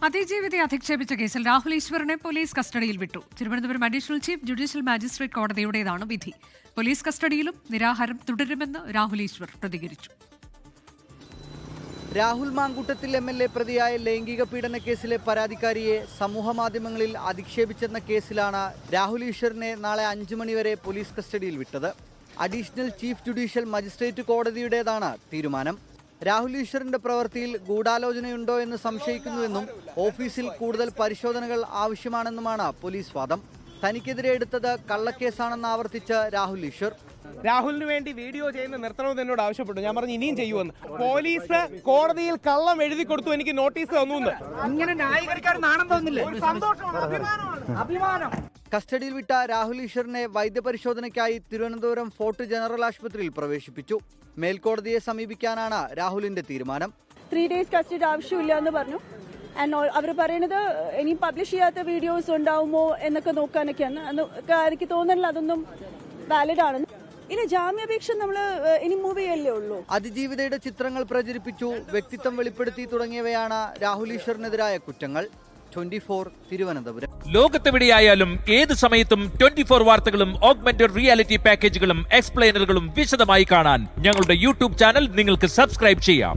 അതിജീവിതയെ അധിക്ഷേപിച്ച കേസിൽ രാഹുൽ ഈശ്വറിനെ പോലീസ് കസ്റ്റഡിയിൽ വിട്ടു. Thiruvananthapuram additional chief judicial magistrate കോടതിയുടേതാണ് വിധി. പോലീസ് കസ്റ്റഡിയിലും നിരാഹാരം തുടരുമെന്ന് രാഹുൽ ഈശ്വർ പ്രതികരിച്ചു. രാഹുൽ മാങ്കൂട്ടത്തിൽ MLA പ്രതിയായ ലൈംഗിക പീഡന കേസിലെ പരാതിക്കാരിയെ സമൂഹമാധ്യമങ്ങളിൽ അധിക്ഷേപിച്ചെന്ന കേസിലാണ് രാഹുൽ ഈശ്വറിനെ നാളെ 5 മണിവരെ പോലീസ് കസ്റ്റഡിയിൽ വിട്ടത്. അഡീഷണൽ ചീഫ് ജുഡീഷ്യൽ മജിസ്ട്രേറ്റ് കോടതിയുടേതാണ് തീരുമാനം. രാഹുൽ ഈശ്വറിന്റെ പ്രവൃത്തിയിൽ ഗൂഢാലോചനയുണ്ടോ എന്ന് സംശയിക്കുന്നുവെന്നും ഓഫീസിൽ കൂടുതൽ പരിശോധനകൾ ആവശ്യമാണെന്നുമാണ് പോലീസ് വാദം. തനിക്കെതിരെ എടുത്തത് കള്ളക്കേസാണെന്ന് ആവർത്തിച്ച് രാഹുൽ ഈശ്വർ. രാഹുലിന് വേണ്ടി വീഡിയോ ചെയ്യുന്ന നിർത്തണമെന്ന് എന്നോട് ആവശ്യപ്പെട്ടു. ഞാൻ പറഞ്ഞു ഇനിയും ചെയ്യുമെന്ന്. പോലീസ് കോടതിയിൽ കള്ളം എഴുതി കൊടുത്തു, എനിക്ക് നോട്ടീസ് തന്നു. ഇങ്ങനെ ന്യായീകരിക്കാൻ നാണം തോന്നില്ലേ? അഭിമാനം. കസ്റ്റഡിയിൽ വിട്ട രാഹുൽ ഈശ്വറിനെ വൈദ്യപരിശോധനയ്ക്കായി തിരുവനന്തപുരം ഫോർട്ട് ജനറൽ ആശുപത്രിയിൽ പ്രവേശിപ്പിച്ചു. മേൽക്കോടതിയെ സമീപിക്കാനാണ് രാഹുലിന്റെ തീരുമാനം. 3 days കസ്റ്റഡി ആവശ്യമില്ല എന്ന് പറഞ്ഞു. അവർ പറയുന്നത് ഇനി പബ്ലിഷ് ചെയ്യാത്ത വീഡിയോസ് ഉണ്ടാവുമോ എന്നൊക്കെ നോക്കാനൊക്കെയാണ്. എനിക്ക് തോന്നുന്നില്ല അതൊന്നും വാലിഡ് ആണെന്ന്. ഇനി ജാമ്യാപേക്ഷ നമ്മൾ ഇനി മൂവ് ചെയ്യല്ലേ ഉള്ളൂ. അതിജീവിതയുടെ ചിത്രങ്ങൾ പ്രചരിപ്പിച്ചു, വ്യക്തിത്വം വെളിപ്പെടുത്തി തുടങ്ങിയവയാണ് രാഹുൽ ഈശ്വറിനെതിരായ കുറ്റങ്ങൾ. 24 തിരുവനന്തപുരം. ലോകത്തെവിടെയായാലും ഏത് സമയത്തും 24 വാർത്തകളും ഓഗ്മെന്റഡ് റിയാലിറ്റി പാക്കേജുകളും എക്സ്പ്ലെയിനറുകളും വിശദമായി കാണാൻ ഞങ്ങളുടെ യൂട്യൂബ് ചാനൽ നിങ്ങൾക്ക് സബ്സ്ക്രൈബ് ചെയ്യാം.